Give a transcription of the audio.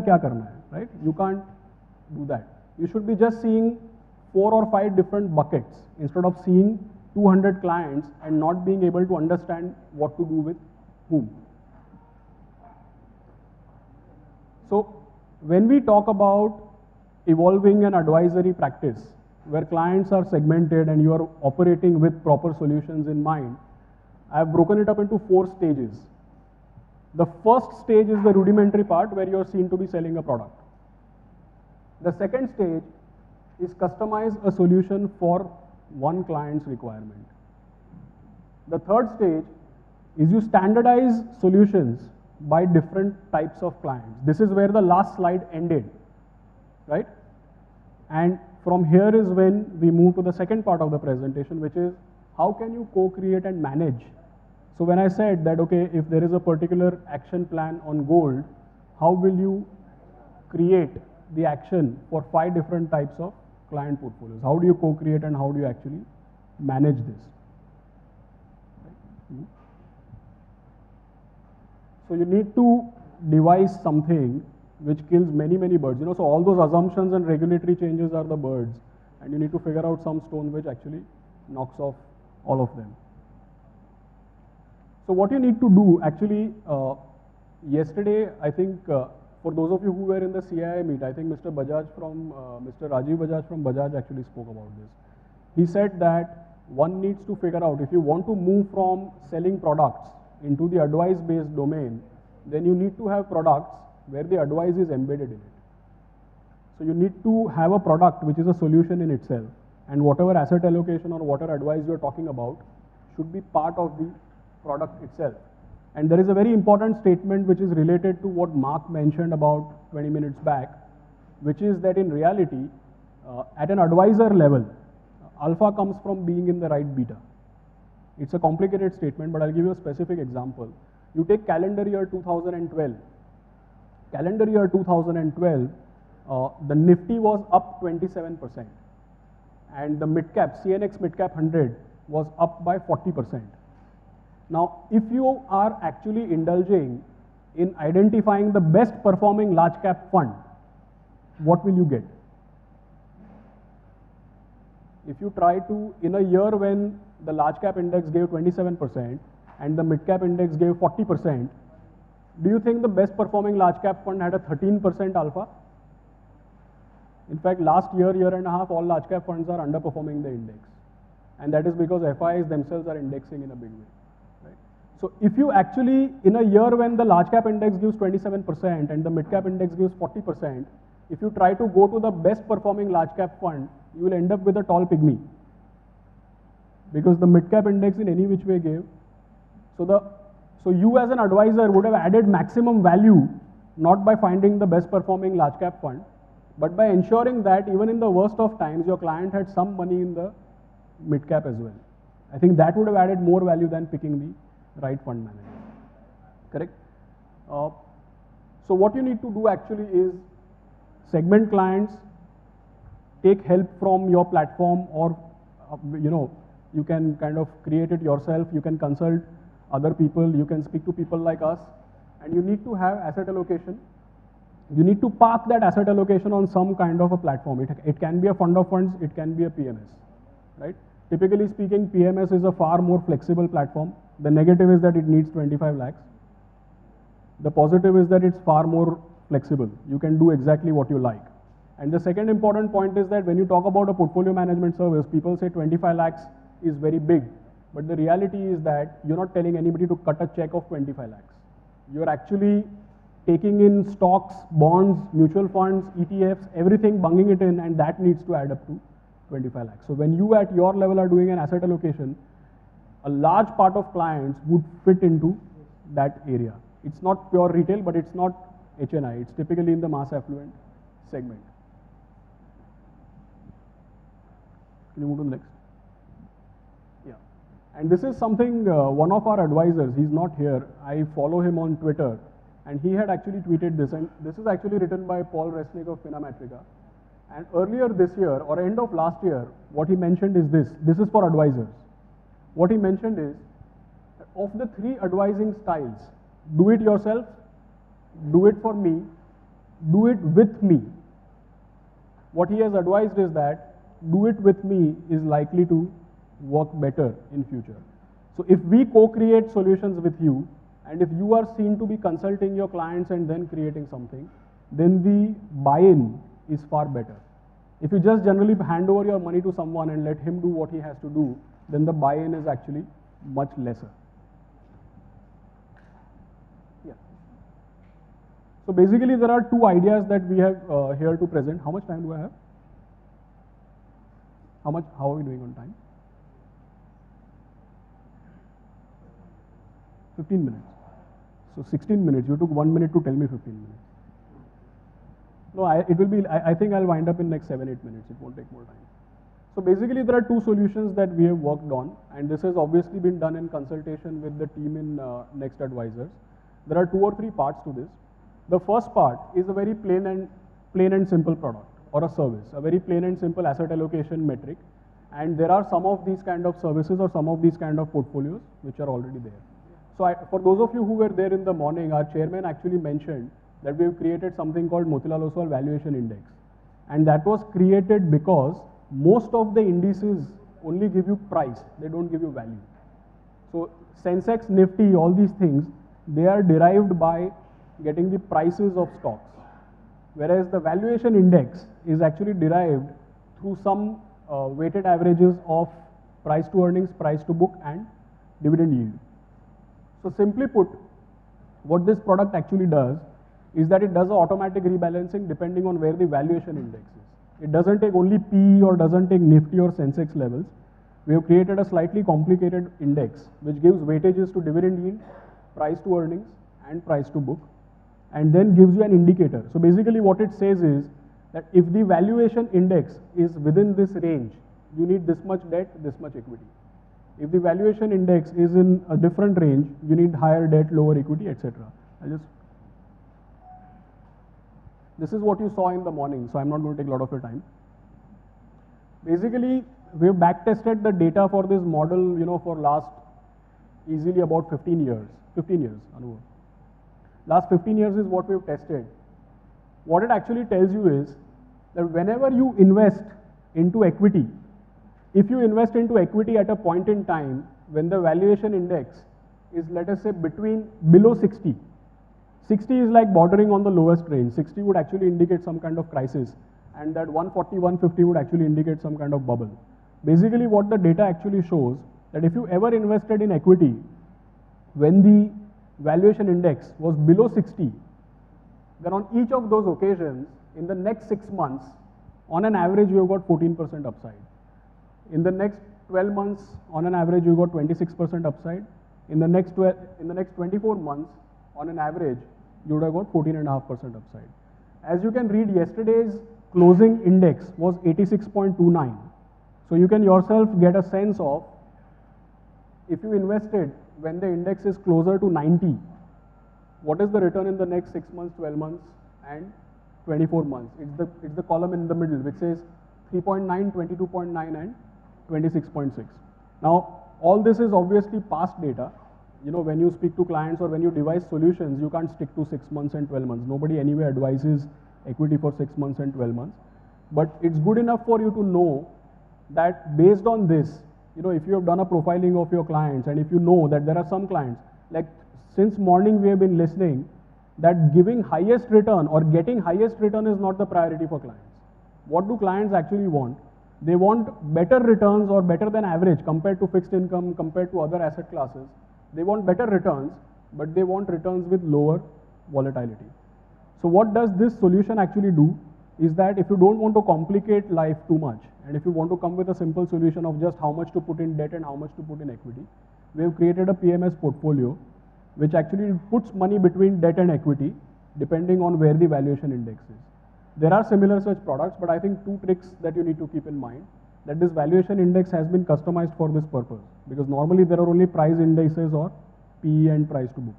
क्या करना है, right? You can't do that. You should be just seeing 4 or 5 different buckets instead of seeing 200 clients and not being able to understand what to do with whom. So when we talk about evolving an advisory practice where clients are segmented and you are operating with proper solutions in mind, I have broken it up into 4 stages. The first stage is the rudimentary part where you are seen to be selling a product. The second stage is customize a solution for one client's requirement. The third stage is you standardize solutions by different types of clients. This is where the last slide ended, right? And from here is when we move to the second part of the presentation, which is how can you co-create and manage. So when I said that, okay, if there is a particular action plan on gold, how will you create the action for 5 different types of client portfolios? How do you co-create and how do you actually manage this? So you need to devise something which kills many, many birds. You know, so all those assumptions and regulatory changes are the birds, and you need to figure out some stone which actually knocks off all of them. So what you need to do actually, yesterday, I think for those of you who were in the CII meet, I think Mr. Rajiv Bajaj from Bajaj actually spoke about this. He said that one needs to figure out if you want to move from selling products into the advice-based domain, then you need to have products where the advice is embedded in it. So you need to have a product which is a solution in itself, and whatever asset allocation or whatever advice you're talking about should be part of the product itself. And there is a very important statement which is related to what Mark mentioned about 20 minutes back, which is that in reality, at an advisor level, alpha comes from being in the right beta. It's a complicated statement, but I'll give you a specific example. You take calendar year 2012. Calendar year 2012, the Nifty was up 27%, and the midcap, CNX midcap 100 was up by 40%. Now, if you are actually indulging in identifying the best performing large cap fund, what will you get? If you try to, in a year when the large cap index gave 27% and the mid cap index gave 40%, do you think the best performing large cap fund had a 13% alpha? In fact, last year and a half, all large cap funds are underperforming the index. And that is because FIs themselves are indexing in a big way. Right? So if you actually, in a year when the large cap index gives 27% and the mid cap index gives 40%, if you try to go to the best performing large cap fund, you will end up with a tall pygmy. Because the mid cap index in any which way gave. So you as an advisor would have added maximum value, not by finding the best performing large cap fund, but by ensuring that even in the worst of times, your client had some money in the mid cap as well. I think that would have added more value than picking the right fund manager. Correct? So what you need to do actually is segment clients, take help from your platform, or you can kind of create it yourself. You can consult other people. You can speak to people like us, and you need to have asset allocation. You need to park that asset allocation on some kind of a platform. It can be a fund of funds. It can be a PMS, right? Typically speaking, PMS is a far more flexible platform. The negative is that it needs 25 lakhs. The positive is that it's far more flexible. You can do exactly what you like. And the second important point is that when you talk about a portfolio management service, people say 25 lakhs is very big. But the reality is that you're not telling anybody to cut a check of 25 lakhs. You're actually taking in stocks, bonds, mutual funds, ETFs, everything, bunging it in, and that needs to add up to 25 lakhs. So when you at your level are doing an asset allocation, a large part of clients would fit into that area. It's not pure retail, but it's not HNI. It's typically in the mass affluent segment. Can you move to the next? Yeah. And this is something one of our advisors, he's not here. I follow him on Twitter, and he had actually tweeted this. And this is actually written by Paul Resnick of Finamatrica. And earlier this year, or end of last year, what he mentioned is this. This is for advisors. What he mentioned is, of the 3 advising styles, do it yourself, do it for me, do it with me. What he has advised is that do it with me is likely to work better in future. So if we co-create solutions with you, and if you are seen to be consulting your clients and then creating something, then the buy-in is far better. If you just generally hand over your money to someone and let him do what he has to do, then the buy-in is actually much lesser. Yeah. So basically there are two ideas that we have here to present. How much time do I have? How are we doing on time? 15 minutes. So 16 minutes, you took 1 minute to tell me 15 minutes. No, I think I'll wind up in next 7-8 minutes, it won't take more time. So basically there are two solutions that we have worked on, and this has obviously been done in consultation with the team in Next Advisors. There are 2 or 3 parts to this. The first part is a very plain and simple product or a service, a very plain and simple asset allocation metric. And there are some of these kind of services or some of these kind of portfolios which are already there. So for those of you who were there in the morning, our chairman actually mentioned that we have created something called Motilal Oswal Valuation Index. And that was created because most of the indices only give you price, they don't give you value. So Sensex, Nifty, all these things, they are derived by getting the prices of stocks. Whereas the valuation index is actually derived through some weighted averages of price to earnings, price to book, and dividend yield. So simply put, what this product actually does is that it does an automatic rebalancing depending on where the valuation index is. It doesn't take only PE or doesn't take Nifty or Sensex levels. We have created a slightly complicated index which gives weightages to dividend yield, price to earnings, and price to book, and then gives you an indicator. So basically what it says is that if the valuation index is within this range, you need this much debt, this much equity. If the valuation index is in a different range, you need higher debt, lower equity, etc. This is what you saw in the morning, so I'm not going to take a lot of your time. Basically, we've back-tested the data for this model, for last easily about 15 years. 15 years, Anubhav. Last 15 years is what we've tested. What it actually tells you is that whenever you invest into equity, if you invest into equity at a point in time when the valuation index is, let us say, below 60, 60 is like bordering on the lowest range. 60 would actually indicate some kind of crisis, and that 140, 150 would actually indicate some kind of bubble. Basically, what the data actually shows that if you ever invested in equity when the valuation index was below 60, then on each of those occasions, in the next 6 months, on an average, you have got 14% upside. In the next 12 months, on an average, you got 26% upside. In the next 24 months, on an average, you would have got 14.5% upside. As you can read, yesterday's closing index was 86.29. So you can yourself get a sense of, if you invested when the index is closer to 90, what is the return in the next 6 months, 12 months, and 24 months? It's the column in the middle which says 3.9, 22.9, and 26.6. Now, all this is obviously past data. When you speak to clients or when you devise solutions, you can't stick to 6 months and 12 months. Nobody anyway advises equity for 6 months and 12 months. But it's good enough for you to know that based on this, if you have done a profiling of your clients, and if you know that there are some clients, like since morning we have been listening, that giving highest return or getting highest return is not the priority for clients. What do clients actually want? They want better returns or better than average compared to fixed income, compared to other asset classes. They want better returns, but they want returns with lower volatility. So what does this solution actually do is that if you don't want to complicate life too much, and if you want to come with a simple solution of just how much to put in debt and how much to put in equity, we have created a PMS portfolio which actually puts money between debt and equity depending on where the valuation index is. There are similar such products, but I think 2 tricks that you need to keep in mind, that this valuation index has been customized for this purpose, because normally there are only price indices or PE and price to book.